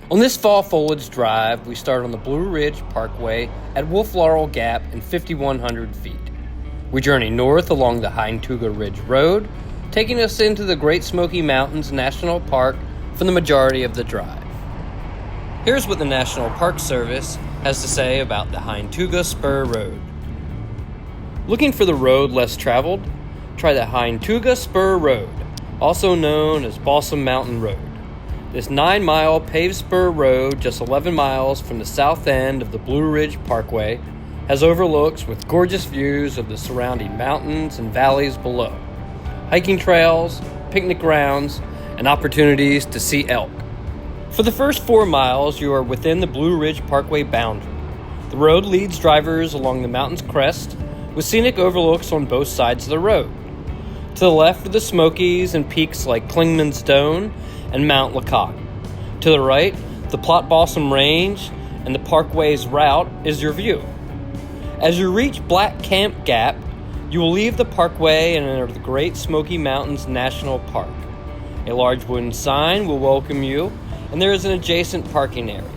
On this fall foliage drive, we start on the Blue Ridge Parkway at Wolf Laurel Gap in 5,100 feet. We journey north along the Heintooga Ridge Rd, taking us into the Great Smokey Mountains National Park for the majority of the drive. Here's what the National Park Service has to say about the Heintooga Spur Road. Looking for the road less traveled? Try the Heintooga Spur Road, also known as Balsam Mountain Road. This 9-mile paved spur road, just 11 miles from the south end of the Blue Ridge Parkway, has overlooks with gorgeous views of the surrounding mountains and valleys below, hiking trails, picnic grounds, and opportunities to see elk. For the first 4 miles, you are within the Blue Ridge Parkway boundary. The road leads drivers along the mountain's crest, with scenic overlooks on both sides of the road. To the left are the Smokies and peaks like Clingman's Dome and Mount Lecoq. To the right, the Plot Balsam Range and the Parkway's route is your view. As you reach Black Camp Gap, you will leave the Parkway and enter the Great Smokey Mountains National Park. A large wooden sign will welcome you, and there is an adjacent parking area.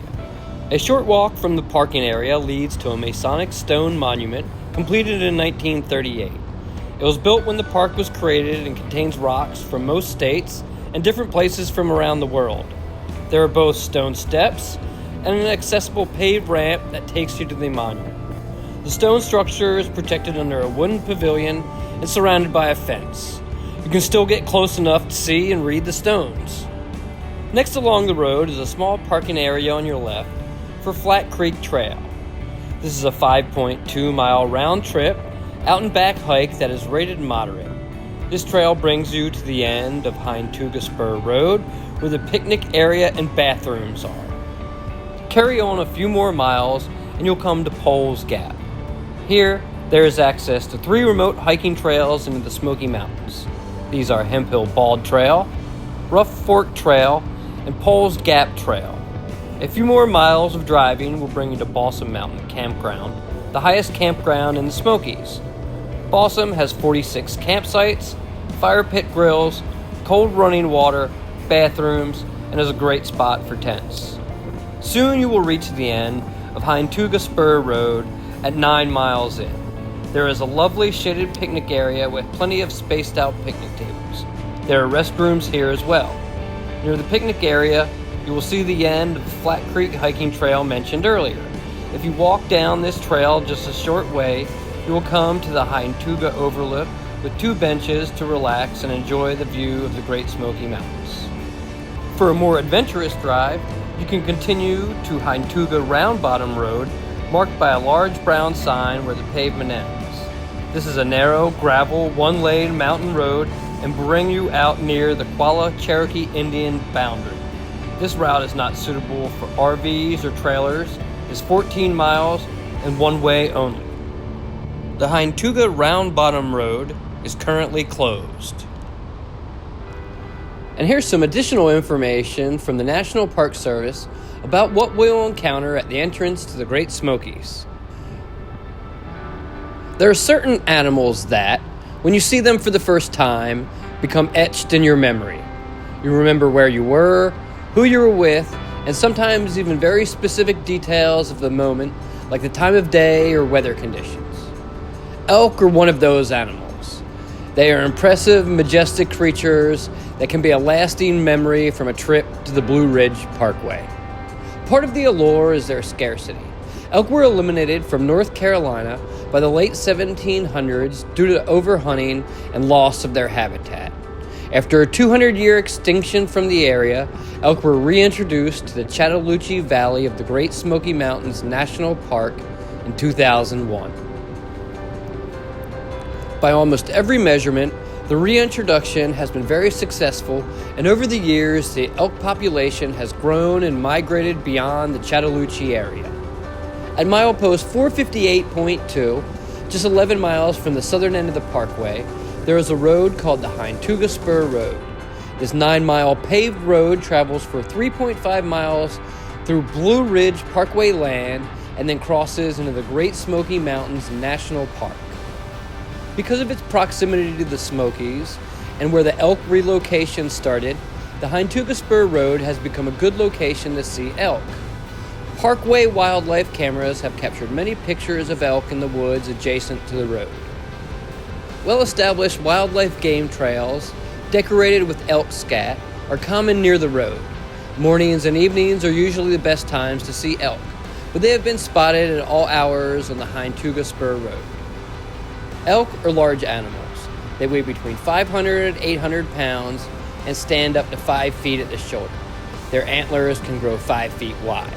A short walk from the parking area leads to a Masonic stone monument completed in 1938. It was built when the park was created and contains rocks from most states and different places from around the world. There are both stone steps and an accessible paved ramp that takes you to the monument. The stone structure is protected under a wooden pavilion and surrounded by a fence. You can still get close enough to see and read the stones. Next along the road is a small parking area on your left for Flat Creek Trail. This is a 5.2-mile round trip out and back hike that is rated moderate. This trail brings you to the end of Heintooga Spur Road, where the picnic area and bathrooms are. Carry on a few more miles and you'll come to Poles Gap. Here, there is access to 3 remote hiking trails into the Smoky Mountains. These are Hemp Hill Bald Trail, Rough Fork Trail, and Poles Gap Trail. A few more miles of driving will bring you to Balsam Mountain Campground, the highest campground in the Smokies. Balsam has 46 campsites, fire pit grills, cold running water, bathrooms, and is a great spot for tents. Soon you will reach the end of Heintooga Spur Road at 9 miles in. There is a lovely shaded picnic area with plenty of spaced out picnic tables. There are restrooms here as well. Near the picnic area, you will see the end of the Flat Creek hiking trail mentioned earlier. If you walk down this trail just a short way, you will come to the Heintooga Overlook with 2 benches to relax and enjoy the view of the Great Smokey Mountains. For a more adventurous drive, you can continue to Heintooga Round Bottom Road, marked by a large brown sign where the pavement ends. This is a narrow, gravel, 1-lane mountain road and bring you out near the Qualla Cherokee Indian boundary. This route is not suitable for RVs or trailers. It's 14 miles and one way only. The Heintooga Round Bottom Road is currently closed. And here's some additional information from the National Park Service about what we'll encounter at the entrance to the Great Smokies. There are certain animals that, when you see them for the first time, become etched in your memory. You remember where you were, who you were with, and sometimes even very specific details of the moment, like the time of day or weather conditions. Elk are one of those animals. They are impressive, majestic creatures that can be a lasting memory from a trip to the Blue Ridge Parkway. Part of the allure is their scarcity. Elk were eliminated from North Carolina by the late 1700s due to overhunting and loss of their habitat. After a 200-year extinction from the area, elk were reintroduced to the Chattahoochee Valley of the Great Smokey Mountains National Park in 2001. By almost every measurement, the reintroduction has been very successful, and over the years, the elk population has grown and migrated beyond the Chattahoochee area. At milepost 458.2, just 11 miles from the southern end of the parkway, there is a road called the Heintooga Spur Road. This 9-mile paved road travels for 3.5 miles through Blue Ridge Parkway land and then crosses into the Great Smokey Mountains National Park. Because of its proximity to the Smokies and where the elk relocation started, the Heintooga Spur Road has become a good location to see elk. Parkway wildlife cameras have captured many pictures of elk in the woods adjacent to the road. Well-established wildlife game trails, decorated with elk scat, are common near the road. Mornings and evenings are usually the best times to see elk, but they have been spotted at all hours on the Heintooga Spur Road. Elk are large animals. They weigh between 500 and 800 pounds and stand up to 5 feet at the shoulder. Their antlers can grow 5 feet wide.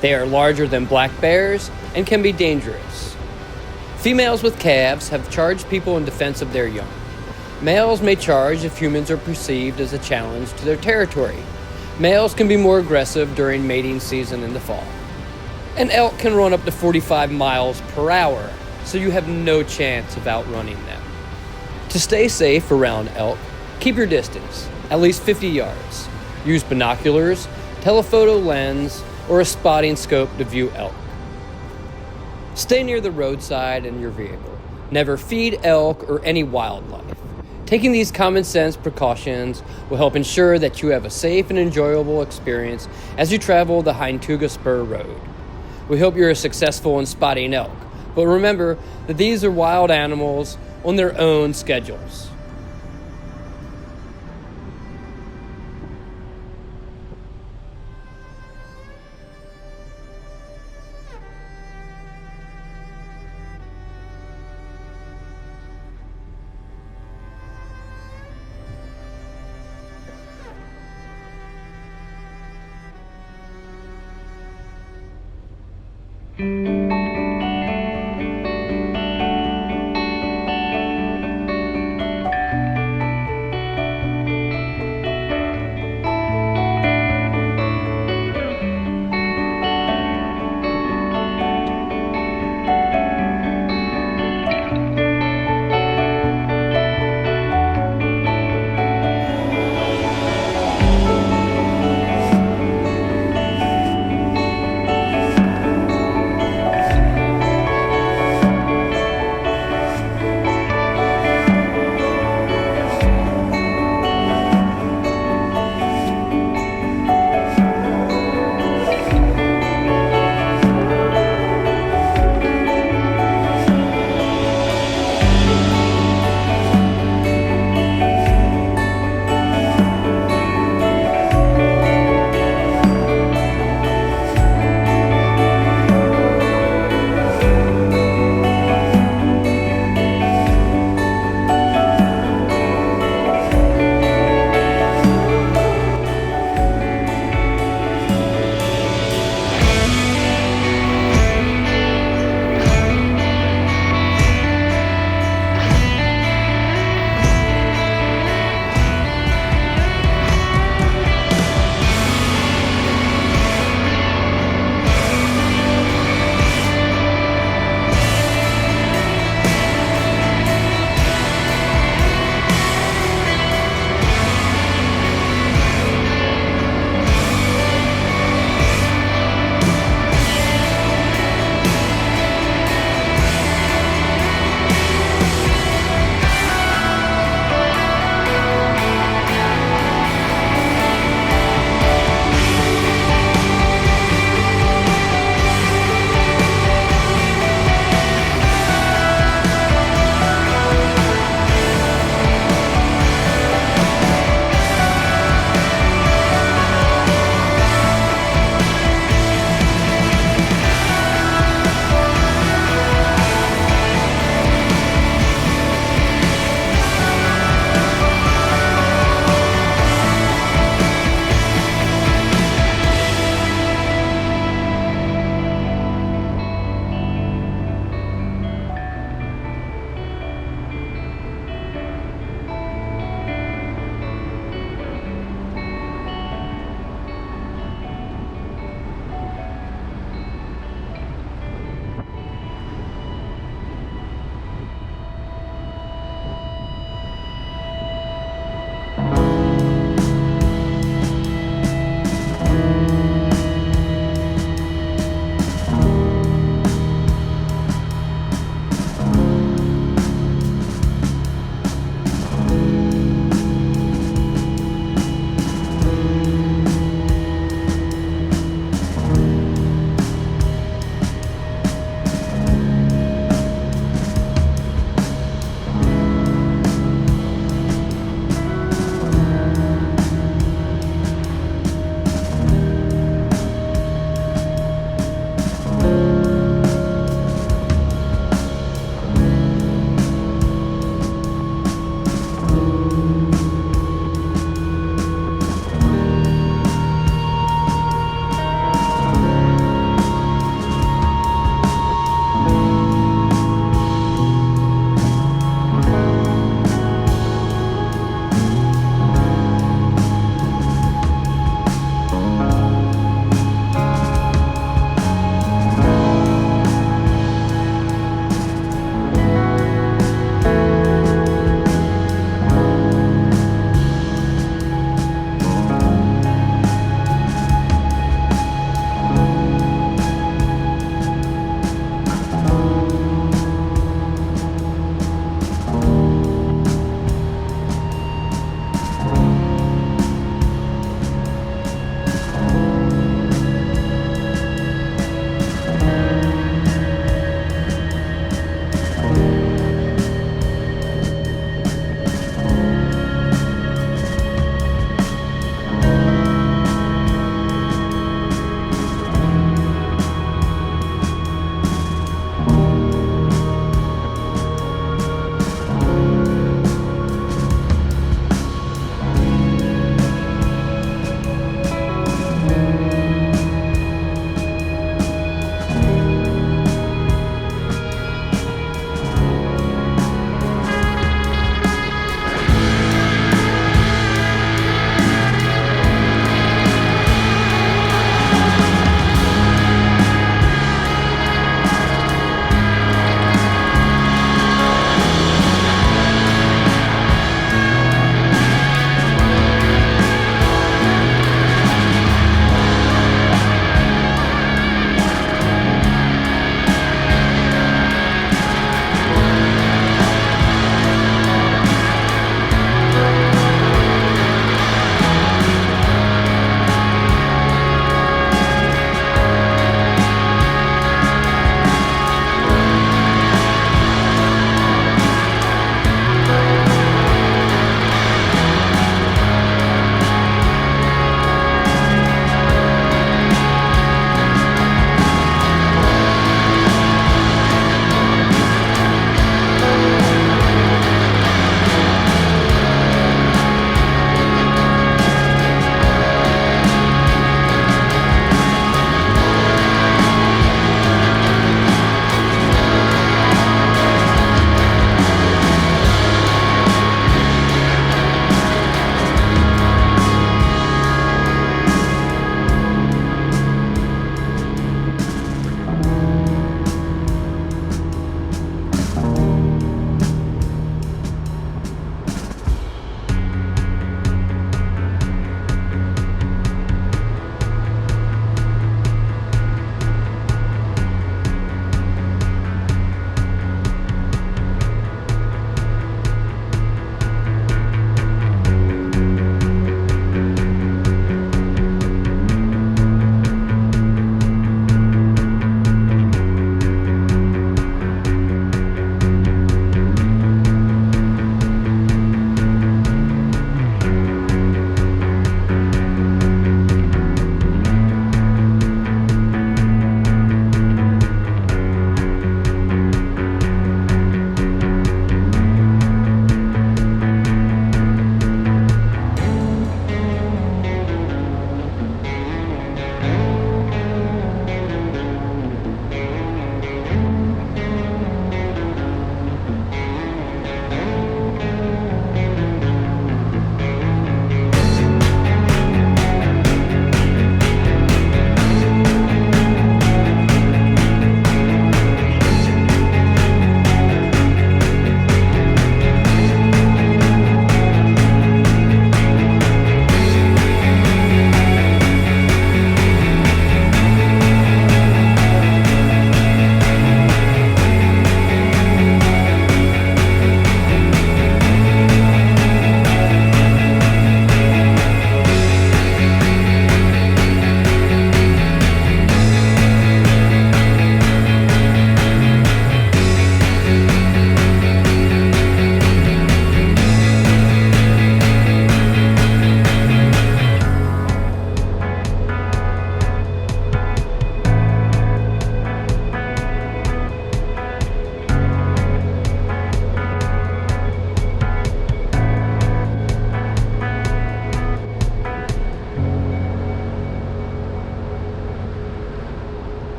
They are larger than black bears and can be dangerous. Females with calves have charged people in defense of their young. Males may charge if humans are perceived as a challenge to their territory. Males can be more aggressive during mating season in the fall. An elk can run up to 45 miles per hour, so you have no chance of outrunning them. To stay safe around elk, keep your distance, at least 50 yards. Use binoculars, telephoto lens, or a spotting scope to view elk. Stay near the roadside in your vehicle. Never feed elk or any wildlife. Taking these common sense precautions will help ensure that you have a safe and enjoyable experience as you travel the Heintooga Spur Road. We hope you're successful in spotting elk, but remember that these are wild animals on their own schedules. Thank you.